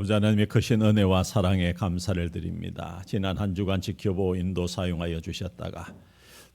아버지 하나님의 크신 은혜와 사랑에 감사를 드립니다. 지난 한 주간 지켜보 인도 사용하여 주셨다가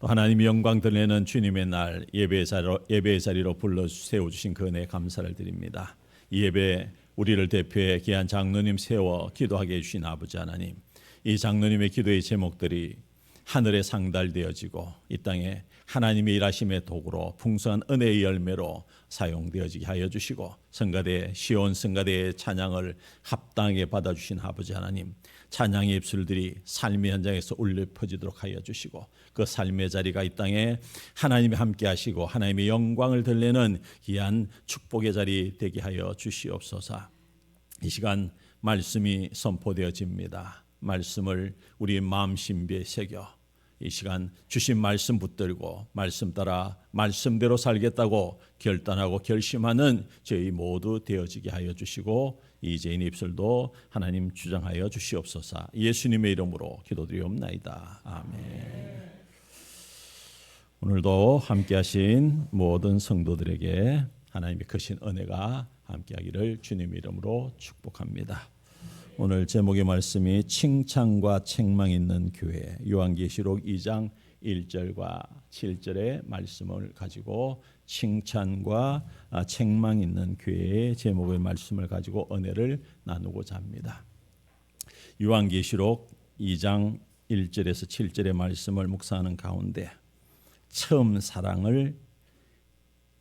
또 하나님이 영광 드리는 주님의 날 예배의 자리로 불러 세워주신 그 은혜에 감사를 드립니다. 이 예배 우리를 대표해 귀한 장로님 세워 기도하게 해주신 아버지 하나님, 이 장로님의 기도의 제목들이 하늘에 상달되어지고 이 땅에 하나님의 일하심의 도구로 풍성한 은혜의 열매로 사용되어지게 하여 주시고 성가대 시온 성가대의 찬양을 합당하게 받아주신 아버지 하나님, 찬양의 입술들이 삶의 현장에서 울려 퍼지도록 하여 주시고 그 삶의 자리가 이 땅에 하나님이 함께 하시고 하나님의 영광을 드러내는 귀한 축복의 자리 되게 하여 주시옵소서. 이 시간 말씀이 선포되어집니다. 말씀을 우리 마음 신비에 새겨 이 시간 주신 말씀 붙들고 말씀 따라 말씀대로 살겠다고 결단하고 결심하는 저희 모두 되어지게 하여 주시고 이제인 입술도 하나님 주장하여 주시옵소서. 예수님의 이름으로 기도드리옵나이다. 아멘. 오늘도 함께하신 모든 성도들에게 하나님의 크신 은혜가 함께하기를 주님의 이름으로 축복합니다. 오늘 제목의 말씀이 칭찬과 책망 있는 교회, 요한계시록 2장 1절과 7절의 말씀을 가지고 칭찬과 책망 있는 교회의 제목의 말씀을 가지고 은혜를 나누고자 합니다. 요한계시록 2장 1절에서 7절의 말씀을 묵상하는 가운데 처음 사랑을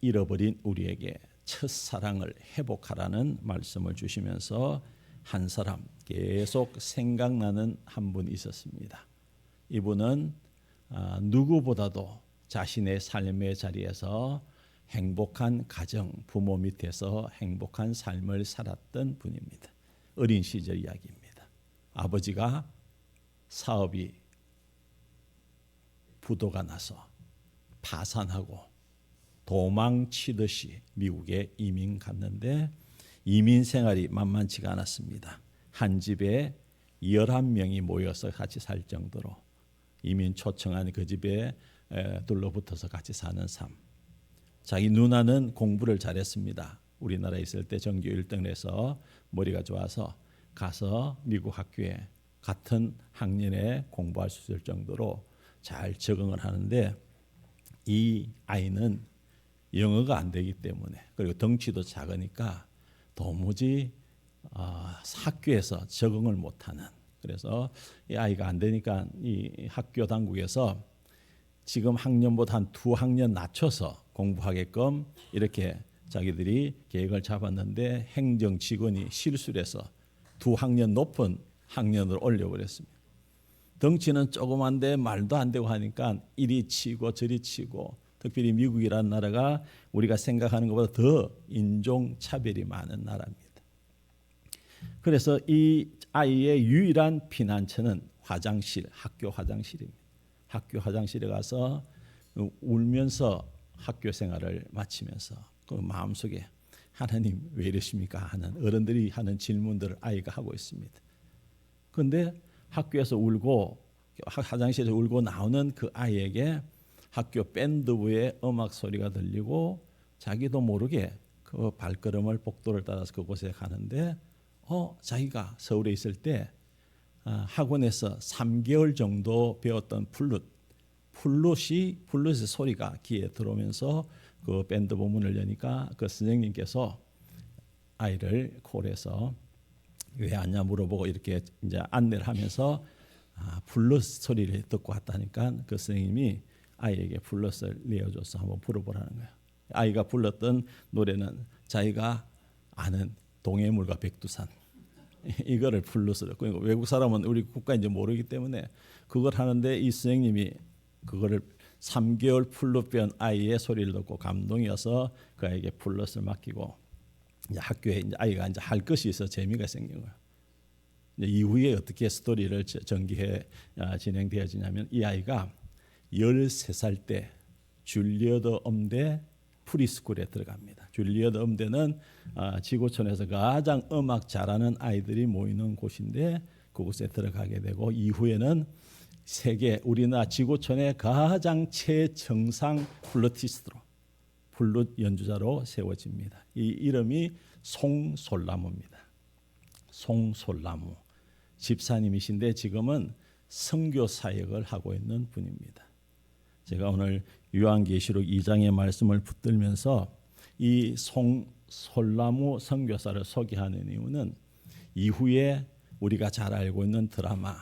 잃어버린 우리에게 첫사랑을 회복하라는 말씀을 주시면서 한 사람 계속 생각나는 한 분이 있었습니다. 이분은 누구보다도 자신의 삶의 자리에서 행복한 가정, 부모 밑에서 행복한 삶을 살았던 분입니다. 어린 시절 이야기입니다. 아버지가 사업이 부도가 나서 파산하고 도망치듯이 미국에 이민 갔는데 이민 생활이 만만치가 않았습니다. 한 집에 11명이 모여서 같이 살 정도로 이민 초청한 그 집에 둘러붙어서 같이 사는 삶. 자기 누나는 공부를 잘했습니다. 우리나라에 있을 때 전교 1등을 해서 머리가 좋아서 가서 미국 학교에 같은 학년에 공부할 수 있을 정도로 잘 적응을 하는데 이 아이는 영어가 안 되기 때문에 그리고 덩치도 작으니까 도무지 학교에서 적응을 못하는, 그래서 이 아이가 안 되니까 이 학교 당국에서 지금 학년보다 한 2학년 낮춰서 공부하게끔 이렇게 자기들이 계획을 잡았는데 행정 직원이 실수를 해서 2학년 높은 학년으로 올려버렸습니다. 덩치는 조그만데 말도 안 되고 하니까 이리 치고 저리 치고, 특별히 미국이라는 나라가 우리가 생각하는 것보다 더 인종차별이 많은 나라입니다. 그래서 이 아이의 유일한 피난처는 화장실, 학교 화장실입니다. 학교 화장실에 가서 울면서 학교 생활을 마치면서 그 마음속에 하나님 왜 이러십니까 하는 어른들이 하는 질문들을 아이가 하고 있습니다. 그런데 학교에서 울고 화장실에서 울고 나오는 그 아이에게 학교 밴드부의 음악 소리가 들리고 자기도 모르게 그 발걸음을 복도를 따라서 그곳에 가는데 자기가 서울에 있을 때 학원에서 3개월 정도 배웠던 플룻의 소리가 귀에 들어오면서 그 밴드부 문을 여니까 그 선생님께서 아이를 콜해서 왜 왔냐 물어보고 이렇게 이제 안내를 하면서 플룻 소리를 듣고 왔다니까 그 선생님이 아이에게 플룻을 내어줘서 한번 불어보라는 거예요. 아이가 불렀던 노래는 자기가 아는 동해물과 백두산 이거를 플룻으로, 그러니까 외국 사람은 우리 국가인지 모르기 때문에 그걸 하는데 이 선생님이 그거를 3개월 플룻 배운 아이의 소리를 듣고 감동이어서 그 아이에게 플룻을 맡기고 이제 학교에 이제 아이가 이제 할 것이 있어 재미가 생긴 거예요. 이제 이후에 어떻게 스토리를 전개해 진행되어지냐면 이 아이가 13살 때 줄리어드 음대 프리스쿨에 들어갑니다. 줄리어드 음대는 지구촌에서 가장 음악 잘하는 아이들이 모이는 곳인데 그곳에 들어가게 되고 이후에는 세계 우리나라 지구촌의 가장 최정상 플루티스트로 플룻 연주자로 세워집니다. 이 이름이 송솔라무입니다. 송솔나무 집사님이신데 지금은 선교 사역을 하고 있는 분입니다. 제가 오늘 요한계시록 2장의 말씀을 붙들면서 이 송솔나무 선교사를 소개하는 이유는 이후에 우리가 잘 알고 있는 드라마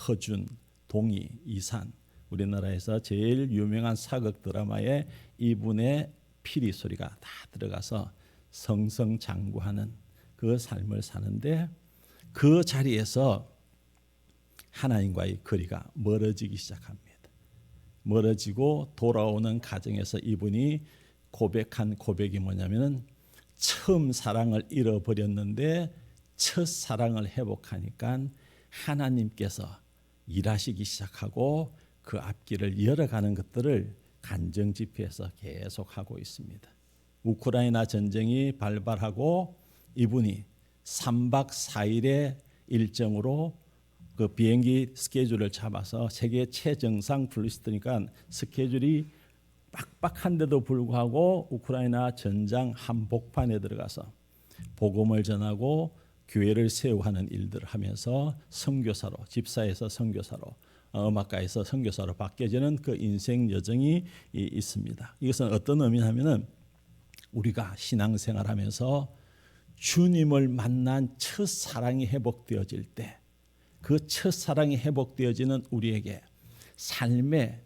허준, 동이, 이산, 우리나라에서 제일 유명한 사극 드라마에 이분의 피리 소리가 다 들어가서 성성장구하는 그 삶을 사는데 그 자리에서 하나님과의 거리가 멀어지기 시작합니다. 멀어지고 돌아오는 과정에서 이분이 고백한 고백이 뭐냐면은 처음 사랑을 잃어버렸는데 첫 사랑을 회복하니까 하나님께서 일하시기 시작하고 그 앞길을 열어가는 것들을 간증 집회에서 계속하고 있습니다. 우크라이나 전쟁이 발발하고 이분이 3박 4일의 일정으로 그 비행기 스케줄을 잡아서 세계 최정상 블리스트니까 스케줄이 빡빡한데도 불구하고 우크라이나 전장 한복판에 들어가서 복음을 전하고 교회를 세우하는 일들을 하면서 선교사로, 집사에서 선교사로, 음악가에서 선교사로 바뀌어지는 그 인생 여정이 있습니다. 이것은 어떤 의미냐면은 우리가 신앙생활하면서 주님을 만난 첫 사랑이 회복되어질 때 그 첫사랑이 회복되어지는 우리에게 삶의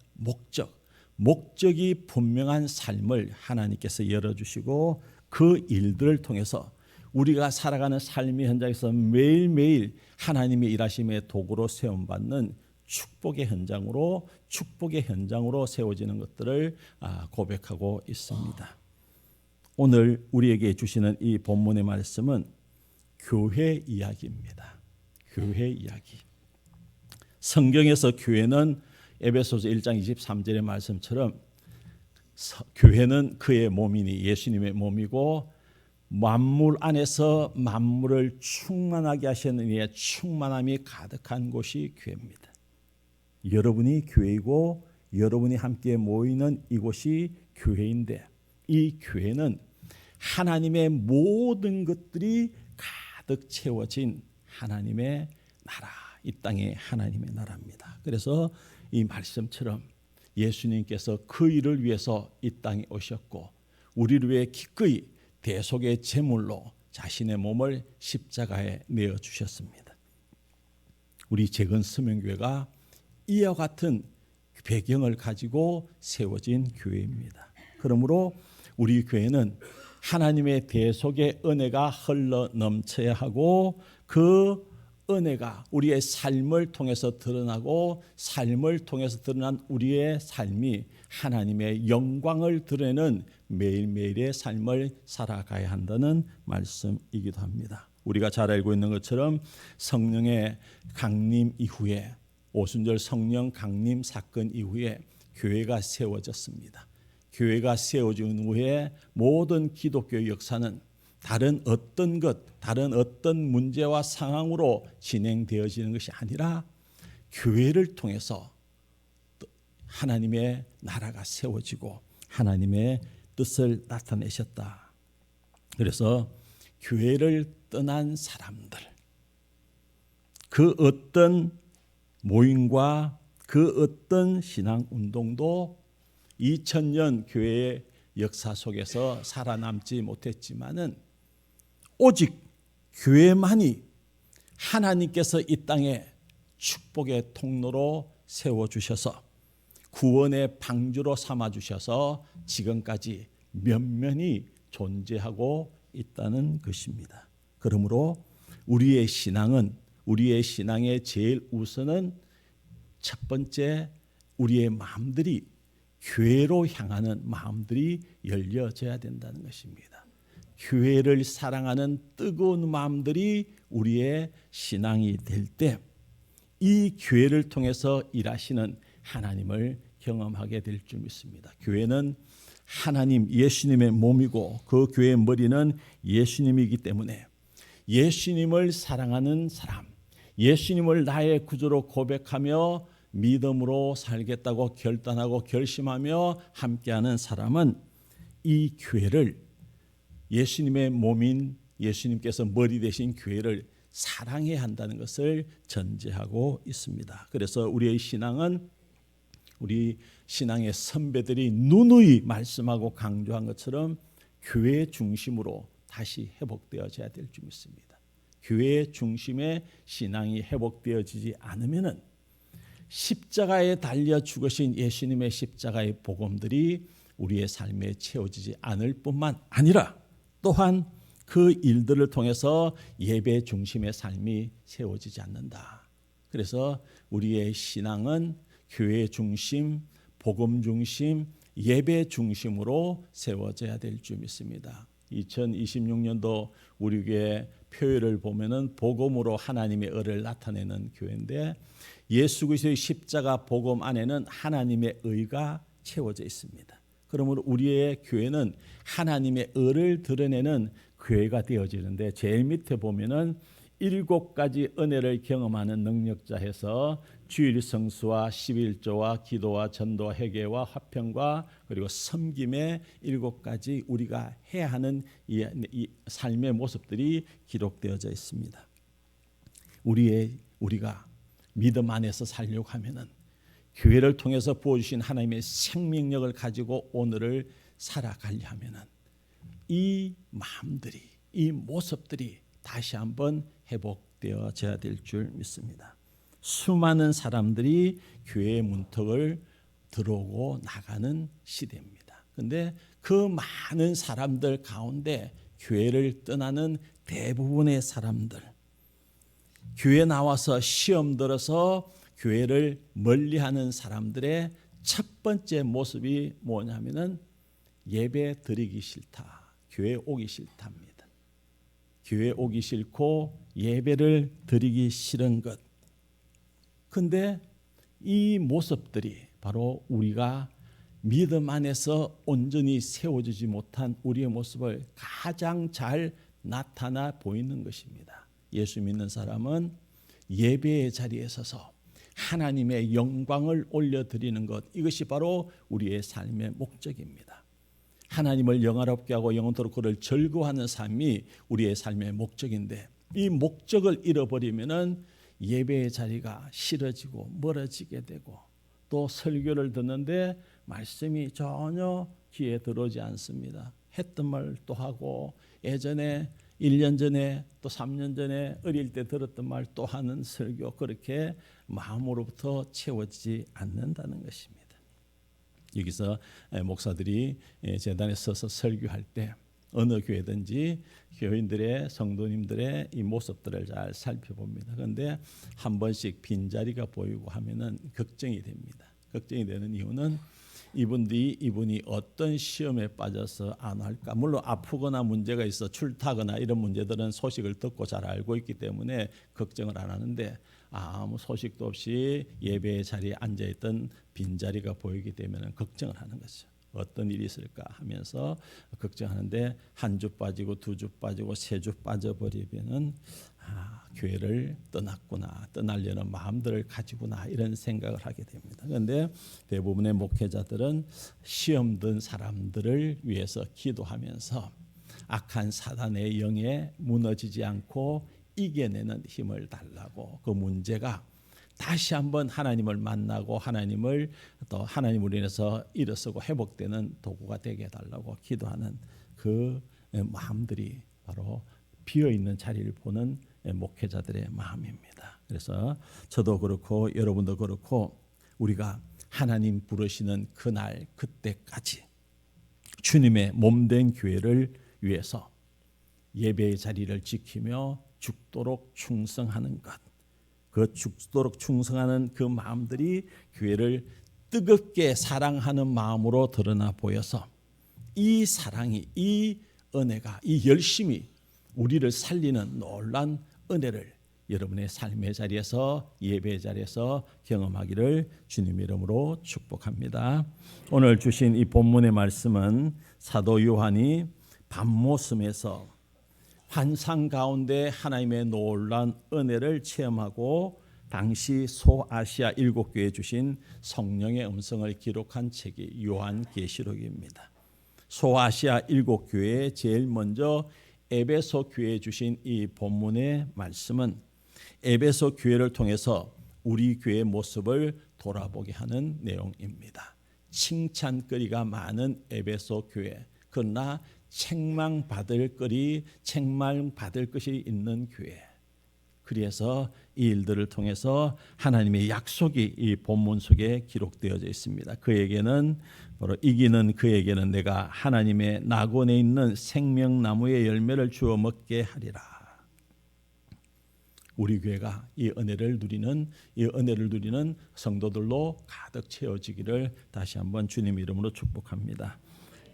목적이 분명한 삶을 하나님께서 열어주시고 그 일들을 통해서 우리가 살아가는 삶의 현장에서 매일매일 하나님의 일하심의 도구로 세움받는 축복의 현장으로 세워지는 것들을 고백하고 있습니다. 오늘 우리에게 주시는 이 본문의 말씀은 교회 이야기입니다. 교회 이야기. 성경에서 교회는 에베소서 1장 23절의 말씀처럼 교회는 그의 몸이니 예수님의 몸이고 만물 안에서 만물을 충만하게 하시는 이의 충만함이 가득한 곳이 교회입니다. 여러분이 교회이고 여러분이 함께 모이는 이곳이 교회인데 이 교회는 하나님의 모든 것들이 가득 채워진 하나님의 나라, 이 땅의 하나님의 나라입니다. 그래서 이 말씀처럼 예수님께서 그 일을 위해서 이 땅에 오셨고 우리를 위해 기꺼이 대속의 제물로 자신의 몸을 십자가에 내어주셨습니다. 우리 재건 서명교회가 이와 같은 배경을 가지고 세워진 교회입니다. 그러므로 우리 교회는 하나님의 대속의 은혜가 흘러 넘쳐야 하고 그 은혜가 우리의 삶을 통해서 드러나고 삶을 통해서 드러난 우리의 삶이 하나님의 영광을 드러내는 매일매일의 삶을 살아가야 한다는 말씀이기도 합니다. 우리가 잘 알고 있는 것처럼 성령의 강림 이후에 오순절 성령 강림 사건 이후에 교회가 세워졌습니다. 교회가 세워진 후에 모든 기독교 역사는 다른 어떤 문제와 상황으로 진행되어지는 것이 아니라 교회를 통해서 하나님의 나라가 세워지고 하나님의 뜻을 나타내셨다. 그래서 교회를 떠난 사람들, 그 어떤 모임과 그 어떤 신앙 운동도 2000년 교회의 역사 속에서 살아남지 못했지만은 오직 교회만이 하나님께서 이 땅에 축복의 통로로 세워주셔서 구원의 방주로 삼아주셔서 지금까지 면면히 존재하고 있다는 것입니다. 그러므로 우리의 신앙의 제일 우선은 첫 번째 우리의 마음들이 교회로 향하는 마음들이 열려져야 된다는 것입니다. 교회를 사랑하는 뜨거운 마음들이 우리의 신앙이 될 때 이 교회를 통해서 일하시는 하나님을 경험하게 될 줄 믿습니다. 교회는 하나님 예수님의 몸이고 그 교회의 머리는 예수님이기 때문에 예수님을 사랑하는 사람, 예수님을 나의 구주로 고백하며 믿음으로 살겠다고 결단하고 결심하며 함께하는 사람은 이 교회를 예수님의 몸인 예수님께서 머리 대신 교회를 사랑해야 한다는 것을 전제하고 있습니다. 그래서 우리의 신앙은 우리 신앙의 선배들이 누누이 말씀하고 강조한 것처럼 교회 중심으로 다시 회복되어져야 될 줄 믿습니다. 교회 중심의 신앙이 회복되어지지 않으면은 십자가에 달려 죽으신 예수님의 십자가의 복음들이 우리의 삶에 채워지지 않을 뿐만 아니라 또한 그 일들을 통해서 예배 중심의 삶이 세워지지 않는다. 그래서 우리의 신앙은 교회 중심, 복음 중심, 예배 중심으로 세워져야 될 줄 믿습니다. 2026년도 우리 교회 표율을 보면은 복음으로 하나님의 의를 나타내는 교회인데 예수 그리스도의 십자가 복음 안에는 하나님의 의가 채워져 있습니다. 그러므로 우리의 교회는 하나님의 의를 드러내는 교회가 되어지는데 제일 밑에 보면은 7가지 은혜를 경험하는 능력자 해서 주일 성수와 11조와 기도와 전도와 회개와 화평과 그리고 섬김의 7가지 우리가 해야 하는 이 삶의 모습들이 기록되어져 있습니다. 우리가 믿음 안에서 살려고 하면은 교회를 통해서 부어주신 하나님의 생명력을 가지고 오늘을 살아가려 하면은 이 마음들이, 이 모습들이 다시 한번 회복되어져야 될 줄 믿습니다. 수많은 사람들이 교회의 문턱을 들어오고 나가는 시대입니다. 그런데 그 많은 사람들 가운데 교회를 떠나는 대부분의 사람들, 교회 나와서 시험 들어서 교회를 멀리하는 사람들의 첫 번째 모습이 뭐냐면은 예배 드리기 싫다, 교회 오기 싫답니다. 교회 오기 싫고 예배를 드리기 싫은 것. 근데 이 모습들이 바로 우리가 믿음 안에서 온전히 세워지지 못한 우리의 모습을 가장 잘 나타나 보이는 것입니다. 예수 믿는 사람은 예배의 자리에 서서 하나님의 영광을 올려드리는 것, 이것이 바로 우리의 삶의 목적입니다. 하나님을 영화롭게 하고 영원토록 그를 즐거워하는 삶이 우리의 삶의 목적인데 이 목적을 잃어버리면은 예배의 자리가 싫어지고 멀어지게 되고 또 설교를 듣는데 말씀이 전혀 귀에 들어오지 않습니다. 했던 말 또 하고 예전에 1년 전에 또 3년 전에 어릴 때 들었던 말 또 하는 설교, 그렇게 마음으로부터 채워지지 않는다는 것입니다. 여기서 목사들이 제단에 서서 설교할 때 어느 교회든지 교인들의 성도님들의 이 모습들을 잘 살펴봅니다. 그런데 한 번씩 빈자리가 보이고 하면은 걱정이 됩니다. 걱정이 되는 이유는 이분이 어떤 시험에 빠져서 안 할까. 물론 아프거나 문제가 있어 출타거나 이런 문제들은 소식을 듣고 잘 알고 있기 때문에 걱정을 안 하는데 아무 소식도 없이 예배의 자리에 앉아있던 빈자리가 보이게 되면 걱정을 하는 거죠. 어떤 일이 있을까 하면서 걱정하는데 한 주 빠지고 두 주 빠지고 세 주 빠져버리면은 교회를 떠났구나, 떠나려는 마음들을 가지구나, 이런 생각을 하게 됩니다. 그런데 대부분의 목회자들은 시험 든 사람들을 위해서 기도하면서 악한 사단의 영에 무너지지 않고 이겨내는 힘을 달라고, 그 문제가 다시 한번 하나님을 만나고 하나님을 또 하나님으로 인해서 일어서고 회복되는 도구가 되게 해달라고 기도하는 그 마음들이 바로 비어있는 자리를 보는 목회자들의 마음입니다. 그래서 저도 그렇고 여러분도 그렇고 우리가 하나님 부르시는 그날 그때까지 주님의 몸된 교회를 위해서 예배의 자리를 지키며 죽도록 충성하는 것, 그 죽도록 충성하는 그 마음들이 교회를 뜨겁게 사랑하는 마음으로 드러나 보여서 이 사랑이, 이 은혜가, 이 열심이 우리를 살리는 놀란 은혜를 여러분의 삶의 자리에서, 예배의 자리에서 경험하기를 주님 이름으로 축복합니다. 오늘 주신 이 본문의 말씀은 사도 요한이 밤모섬에서 환상 가운데 하나님의 놀란 은혜를 체험하고 당시 소아시아 7교회에 주신 성령의 음성을 기록한 책이 요한계시록입니다. 소아시아 7교회에 제일 먼저 에베소 교회에 주신 이 본문의 말씀은 에베소 교회를 통해서 우리 교회의 모습을 돌아보게 하는 내용입니다. 칭찬거리가 많은 에베소 교회, 그러나 책망받을 것이 있는 교회. 그래서 이 일들을 통해서 하나님의 약속이 이 본문 속에 기록되어져 있습니다. 그에게는 바로 이기는 그에게는 내가 하나님의 낙원에 있는 생명나무의 열매를 주어 먹게 하리라. 우리 교회가 이 은혜를 누리는 성도들로 가득 채워지기를 다시 한번 주님 이름으로 축복합니다.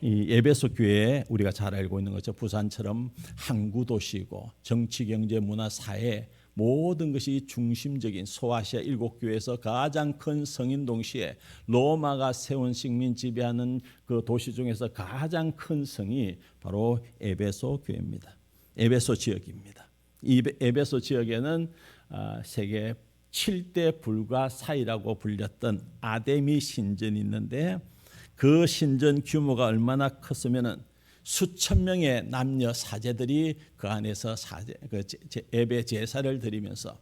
이 에베소 교회에 우리가 잘 알고 있는 것처럼 부산처럼 항구 도시이고 정치, 경제, 문화, 사회 모든 것이 중심적인 소아시아 7교회에서 가장 큰 성인 동시에 로마가 세운 식민 지배하는 그 도시 중에서 가장 큰 성이 바로 에베소 교회입니다. 에베소 지역입니다. 이 에베소 지역에는 세계 7대 불가사의라고 불렸던 아데미 신전이 있는데 그 신전 규모가 얼마나 컸으면은 수천 명의 남녀 사제들이 그 안에서 예배 제사를 드리면서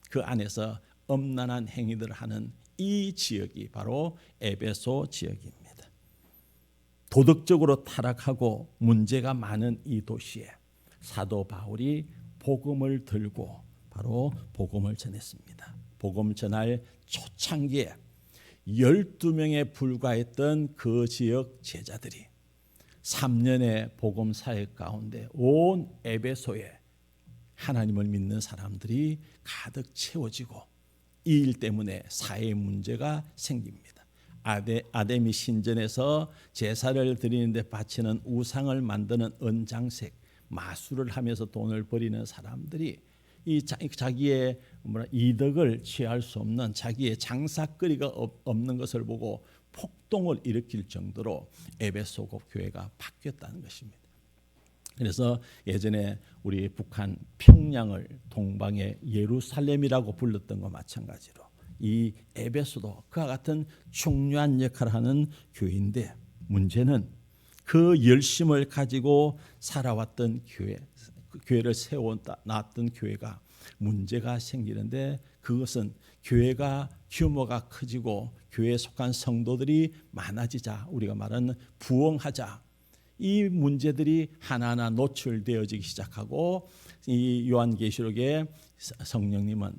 그 안에서 엄란한 행위들을 하는 이 지역이 바로 에베소 지역입니다. 도덕적으로 타락하고 문제가 많은 이 도시에 사도 바울이 복음을 들고 바로 복음을 전했습니다. 복음 전할 초창기에 12명에 불과했던 그 지역 제자들이 3년의 복음 사역 가운데 온 에베소에 하나님을 믿는 사람들이 가득 채워지고 이 일 때문에 사회 문제가 생깁니다. 아데미 신전에서 제사를 드리는데 바치는 우상을 만드는 은장색 마술을 하면서 돈을 벌이는 사람들이 이 자기의 이득을 취할 수 없는 자기의 장사거리가 없는 것을 보고 폭동을 일으킬 정도로 에베소 교회가 바뀌었다는 것입니다. 그래서 예전에 우리 북한 평양을 동방의 예루살렘이라고 불렀던 것과 마찬가지로 이 에베소도 그와 같은 중요한 역할을 하는 교회인데 문제는 그 열심을 가지고 살아왔던 교회를 세워놨던 교회가 문제가 생기는데 그것은 교회가 규모가 커지고 교회에 속한 성도들이 많아지자 우리가 말하는 부흥하자 이 문제들이 하나하나 노출되어지기 시작하고 이 요한계시록에 성령님은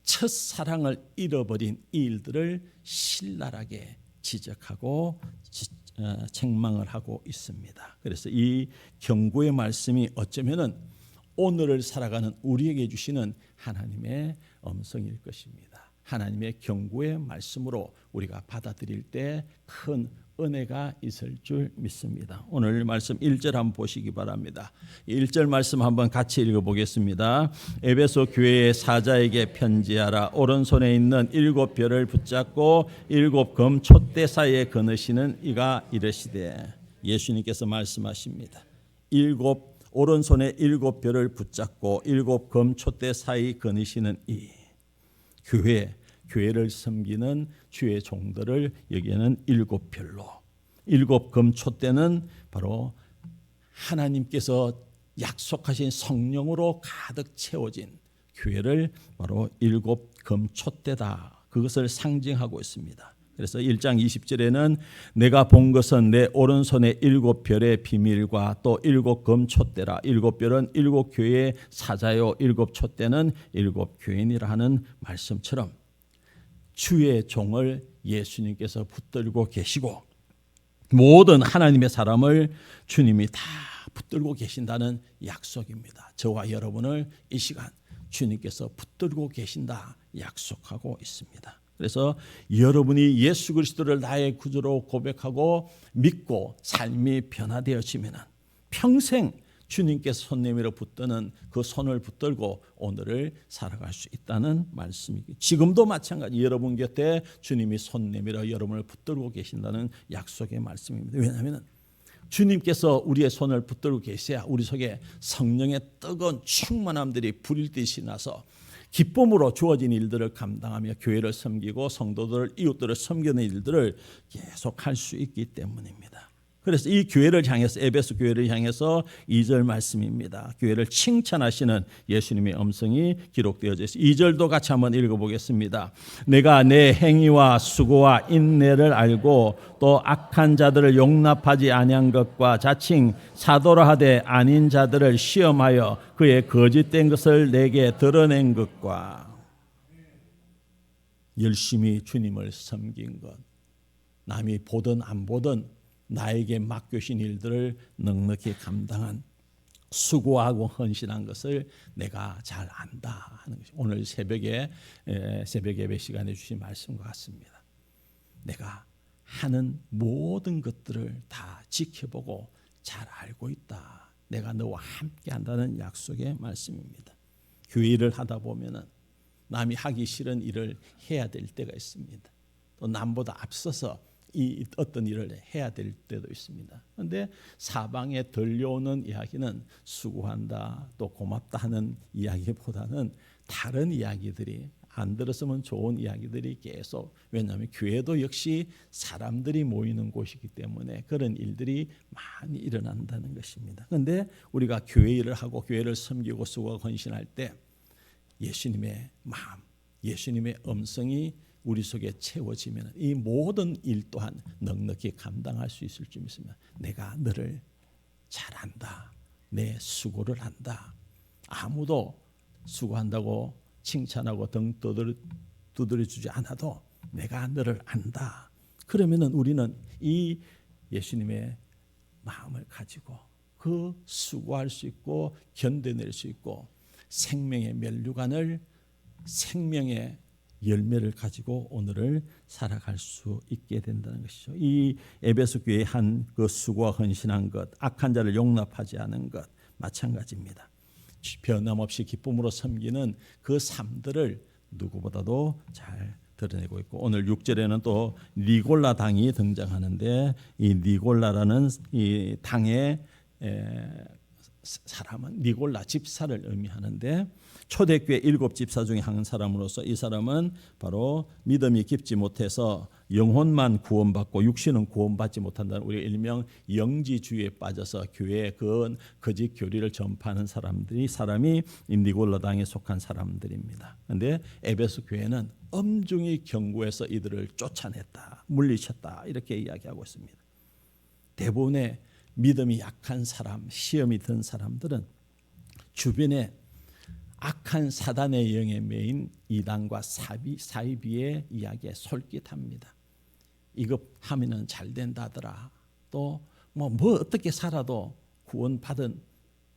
첫사랑을 잃어버린 이 일들을 신랄하게 지적하고 책망을 하고 있습니다. 그래서 이 경고의 말씀이 어쩌면은 오늘을 살아가는 우리에게 주시는 하나님의 음성일 것입니다. 하나님의 경고의 말씀으로 우리가 받아들일 때 큰 은혜가 있을 줄 믿습니다. 오늘 말씀 1절 한번 보시기 바랍니다. 1절 말씀 한번 같이 읽어보겠습니다. 에베소 교회의 사자에게 편지하라. 오른손에 있는 7별을 붙잡고 7검 촛대 사이에 거느시는 이가 이르시되 예수님께서 말씀하십니다. 오른손에 7별을 붙잡고 7검 촛대 사이 거느시는 이 교회를 섬기는 주의 종들을 여기에는 7별로 7검 촛대는 바로 하나님께서 약속하신 성령으로 가득 채워진 교회를 바로 7검 촛대다. 그것을 상징하고 있습니다. 그래서 1장 20절에는 내가 본 것은 내 오른손에 7별의 비밀과 또 7검 촛대라. 7별은 7교회의 사자요 7촛대는 7교인이라 하는 말씀처럼 주의 종을 예수님께서 붙들고 계시고 모든 하나님의 사람을 주님이 다 붙들고 계신다는 약속입니다. 저와 여러분을 이 시간 주님께서 붙들고 계신다 약속하고 있습니다. 그래서 여러분이 예수 그리스도를 나의 구주로 고백하고 믿고 삶이 변화되어지면 평생 주님께서 손 내밀어 붙드는 그 손을 붙들고 오늘을 살아갈 수 있다는 말씀이고 지금도 마찬가지 여러분 곁에 주님이 손 내밀어 여러분을 붙들고 계신다는 약속의 말씀입니다. 왜냐하면 주님께서 우리의 손을 붙들고 계셔야 우리 속에 성령의 뜨거운 충만함들이 불일 듯이 나서 기쁨으로 주어진 일들을 감당하며 교회를 섬기고 성도들 이웃들을 섬기는 일들을 계속 할 수 있기 때문입니다. 그래서 이 교회를 향해서 에베소 교회를 향해서 2절 말씀입니다. 교회를 칭찬하시는 예수님의 음성이 기록되어져 있습니다. 2절도 같이 한번 읽어보겠습니다. 내가 내 행위와 수고와 인내를 알고 또 악한 자들을 용납하지 아니한 것과 자칭 사도라 하되 아닌 자들을 시험하여 그의 거짓된 것을 내게 드러낸 것과 열심히 주님을 섬긴 것, 남이 보든 안 보든 나에게 맡겨신 일들을 넉넉히 감당한 수고하고 헌신한 것을 내가 잘 안다 하는 것이 오늘 새벽 예배 시간에 주신 말씀과 같습니다. 내가 하는 모든 것들을 다 지켜보고 잘 알고 있다. 내가 너와 함께 한다는 약속의 말씀입니다. 교회 일을 하다 보면은 남이 하기 싫은 일을 해야 될 때가 있습니다. 또 남보다 앞서서 이 어떤 일을 해야 될 때도 있습니다. 그런데 사방에 들려오는 이야기는 수고한다, 또 고맙다 하는 이야기보다는 다른 이야기들이 안 들었으면 좋은 이야기들이 계속, 왜냐하면 교회도 역시 사람들이 모이는 곳이기 때문에 그런 일들이 많이 일어난다는 것입니다. 그런데 우리가 교회 일을 하고 교회를 섬기고 수고하고 헌신할 때 예수님의 마음, 예수님의 음성이 우리 속에 채워지면 이 모든 일 또한 넉넉히 감당할 수 있을 줄 믿습니다. 내가 너를 잘 안다. 내 수고를 안다. 아무도 수고한다고 칭찬하고 등 두드려주지 않아도 내가 너를 안다. 그러면은 우리는 이 예수님의 마음을 가지고 그 수고할 수 있고 견뎌낼 수 있고 생명의 면류관을 생명의 열매를 가지고 오늘을 살아갈 수 있게 된다는 것이죠. 이 에베소 교회의 한 그 수고와 헌신한 것, 악한 자를 용납하지 않은 것 마찬가지입니다. 변함없이 기쁨으로 섬기는 그 삶들을 누구보다도 잘 드러내고 있고, 오늘 6절에는 또 니골라 당이 등장하는데 이 니골라라는 이 당의 사람은 니골라 집사를 의미하는데 초대교회 7집사 중에 한 사람으로서 이 사람은 바로 믿음이 깊지 못해서 영혼만 구원받고 육신은 구원받지 못한다는 우리 일명 영지주의에 빠져서 교회의 그 거짓 교리를 전파하는 사람이 니골라 당에 속한 사람들입니다. 그런데 에베소 교회는 엄중히 경고해서 이들을 쫓아냈다, 물리쳤다 이렇게 이야기하고 있습니다. 대부분의 믿음이 약한 사람, 시험이 든 사람들은 주변에 악한 사단의 영에 매인 이단과 사이비의 이야기에 솔깃합니다. 이거 하면은 잘 된다더라. 또 뭐 어떻게 살아도 구원받은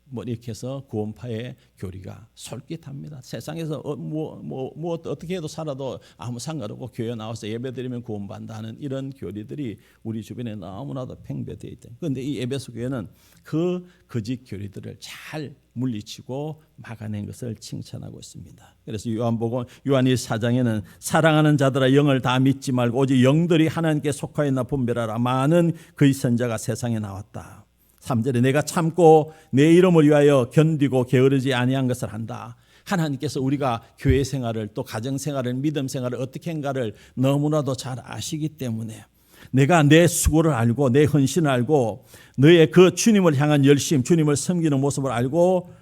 뭐 이렇게 해서 구원파의 교리가 솔깃합니다. 세상에서 어떻게 해도 살아도 아무 상관없고 교회 나와서 예배드리면 구원받는다는 이런 교리들이 우리 주변에 너무나도 팽배되어 있다. 그런데 이 에베소 교회는 그 거짓 교리들을 잘 물리치고 막아낸 것을 칭찬하고 있습니다. 그래서 요한복음 요한 1:4장에는 사랑하는 자들아 영을 다 믿지 말고 오직 영들이 하나님께 속하였나 분별하라. 많은 그의 선자가 세상에 나왔다. 3절에 내가 참고 내 이름을 위하여 견디고 게으르지 아니한 것을 한다. 하나님께서 우리가 교회 생활을 또 가정 생활을 믿음 생활을 어떻게 한가를 너무나도 잘 아시기 때문에 내가 내 수고를 알고 내 헌신을 알고 너의 그 주님을 향한 열심, 주님을 섬기는 모습을 알고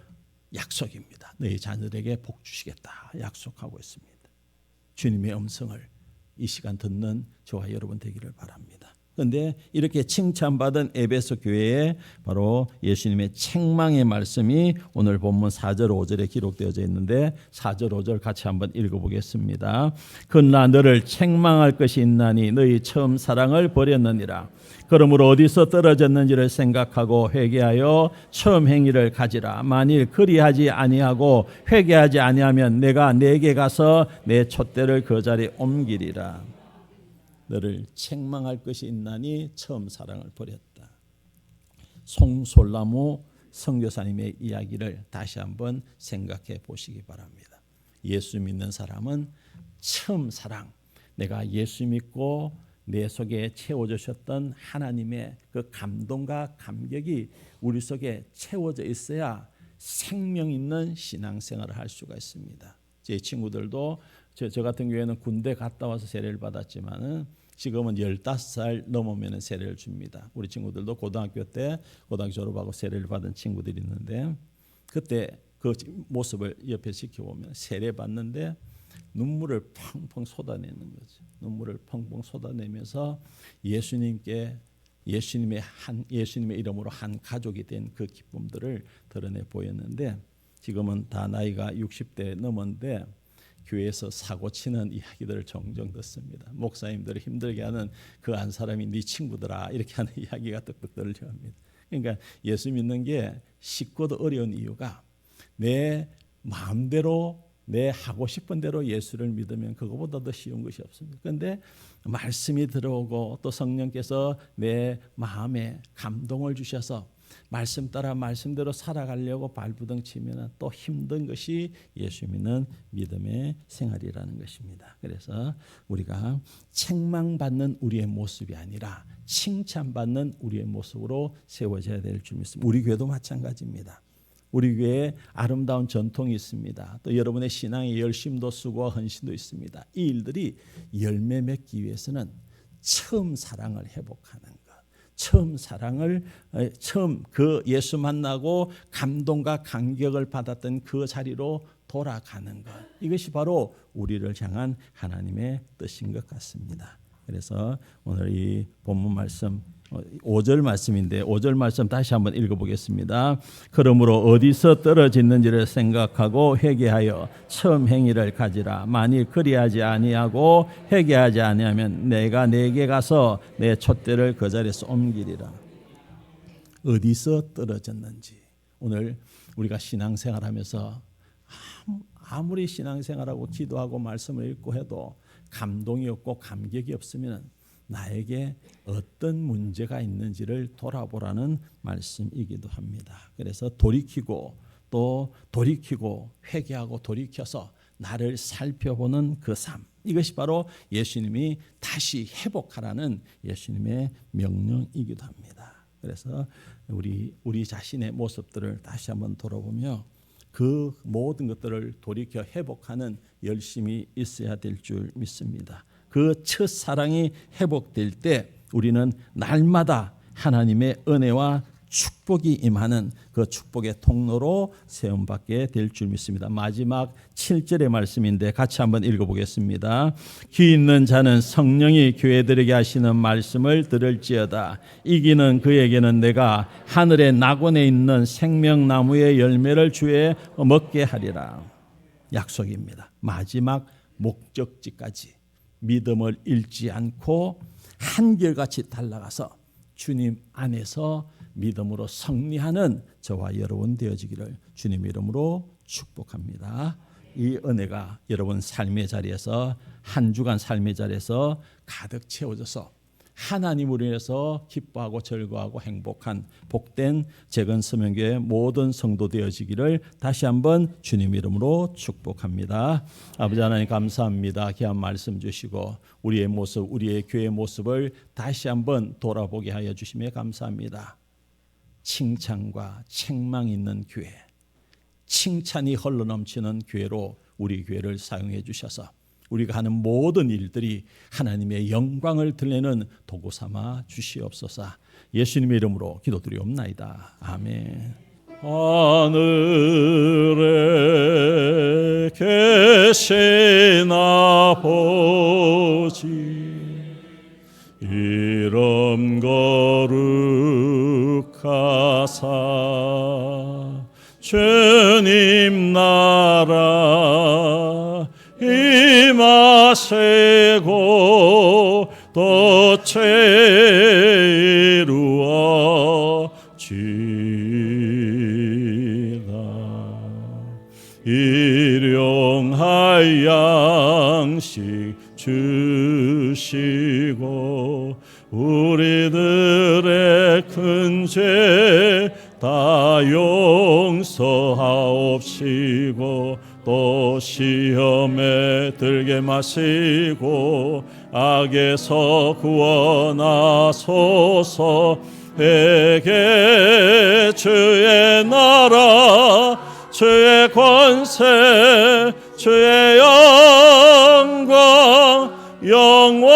약속입니다. 너희 자녀들에게 복 주시겠다 약속하고 있습니다. 주님의 음성을 이 시간 듣는 저와 여러분 되기를 바랍니다. 그런데 이렇게 칭찬받은 에베소 교회에 바로 예수님의 책망의 말씀이 오늘 본문 4절 5절에 기록되어져 있는데 4절 5절 같이 한번 읽어보겠습니다. 그러나 너를 책망할 것이 있나니 너희 처음 사랑을 버렸느니라. 그러므로 어디서 떨어졌는지를 생각하고 회개하여 처음 행위를 가지라. 만일 그리하지 아니하고 회개하지 아니하면 내가 내게 가서 내 촛대를 그 자리에 옮기리라. 너를 책망할 것이 있나니 처음 사랑을 버렸다. 송솔나무 선교사님의 이야기를 다시 한번 생각해 보시기 바랍니다. 예수 믿는 사람은 처음 사랑, 내가 예수 믿고 내 속에 채워주셨던 하나님의 그 감동과 감격이 우리 속에 채워져 있어야 생명 있는 신앙생활을 할 수가 있습니다. 제 친구들도 저 같은 경우에는 군대 갔다 와서 세례를 받았지만은 지금은 15살 넘으면 세례를 줍니다. 우리 친구들도 고등학교 때 고등학교 졸업하고 세례를 받은 친구들이 있는데 그때 그 모습을 옆에 지켜보면 세례 받는데 눈물을 펑펑 쏟아내는 거죠. 눈물을 펑펑 쏟아내면서 예수님의 이름으로 한 가족이 된 그 기쁨들을 드러내 보였는데 지금은 다 나이가 60대 넘었는데 교회에서 사고 치는 이야기들을 종종 듣습니다. 목사님들을 힘들게 하는 그 한 사람이 네 친구더라 이렇게 하는 이야기가 뚝뚝 들려옵니다. 그러니까 예수 믿는 게 쉽고도 어려운 이유가 내 마음대로 내 하고 싶은 대로 예수를 믿으면 그거보다 더 쉬운 것이 없습니다. 그런데 말씀이 들어오고 또 성령께서 내 마음에 감동을 주셔서 말씀 따라 말씀대로 살아가려고 발부둥 치면 또 힘든 것이 예수 믿는 믿음의 생활이라는 것입니다. 그래서 우리가 책망받는 우리의 모습이 아니라 칭찬받는 우리의 모습으로 세워져야 될 줄 믿습니다. 우리 교회도 마찬가지입니다. 우리 교회에 아름다운 전통이 있습니다. 또 여러분의 신앙의 열심도 수고와 헌신도 있습니다. 이 일들이 열매 맺기 위해서는 처음 사랑을 회복하는 것, 처음 그 예수 만나고 감동과 감격을 받았던 그 자리로 돌아가는 것, 이것이 바로 우리를 향한 하나님의 뜻인 것 같습니다. 그래서 오늘 이 본문 말씀 5절 말씀인데 5절 말씀 다시 한번 읽어보겠습니다. 그러므로 어디서 떨어졌는지를 생각하고 회개하여 처음 행위를 가지라. 만일 그리하지 아니하고 회개하지 아니하면 내가 내게 가서 내 촛대를 그 자리에서 옮기리라. 어디서 떨어졌는지. 오늘 우리가 신앙생활하면서 아무리 신앙생활하고 기도하고 말씀을 읽고 해도 감동이 없고 감격이 없으면 나에게 어떤 문제가 있는지를 돌아보라는 말씀이기도 합니다. 그래서 돌이키고 회개하고 돌이켜서 나를 살펴보는 그 삶, 이것이 바로 예수님이 다시 회복하라는 예수님의 명령이기도 합니다. 그래서 우리 자신의 모습들을 다시 한번 돌아보며 그 모든 것들을 돌이켜 회복하는 열심이 있어야 될 줄 믿습니다. 그 첫사랑이 회복될 때 우리는 날마다 하나님의 은혜와 축복이 임하는 그 축복의 통로로 세움받게 될 줄 믿습니다. 마지막 7절의 말씀인데 같이 한번 읽어보겠습니다. 귀 있는 자는 성령이 교회들에게 하시는 말씀을 들을지어다. 이기는 그에게는 내가 하늘의 낙원에 있는 생명나무의 열매를 주에 먹게 하리라. 약속입니다. 마지막 목적지까지 믿음을 잃지 않고 한결같이 달려가서 주님 안에서 믿음으로 승리하는 저와 여러분 되어지기를 주님 이름으로 축복합니다. 이 은혜가 여러분 삶의 자리에서 한 주간 삶의 자리에서 가득 채워져서 하나님으로 인해서 기뻐하고 즐거워하고 행복한 복된 재건서명교회 모든 성도 되어지기를 다시 한번 주님 이름으로 축복합니다. 아버지 하나님 감사합니다. 귀한 말씀 주시고 우리의 모습, 우리의 교회의 모습을 다시 한번 돌아보게 하여 주시며 감사합니다. 칭찬과 책망 있는 교회, 칭찬이 흘러넘치는 교회로 우리 교회를 사용해 주셔서 우리가 하는 모든 일들이 하나님의 영광을 드러내는 도구 삼아 주시옵소서. 예수님의 이름으로 기도드리옵나이다. 아멘. 하늘에 계신 아버지 이름 거룩하사 주님 나라 임하시고 또 이루어지다. 일용할 양식 주시고 우리들의 큰 죄 다 용서하옵시고 또 시험에 들게 마시고 악에서 구원하소서. 회개 주의 나라 주의 권세 주의 영광 영원히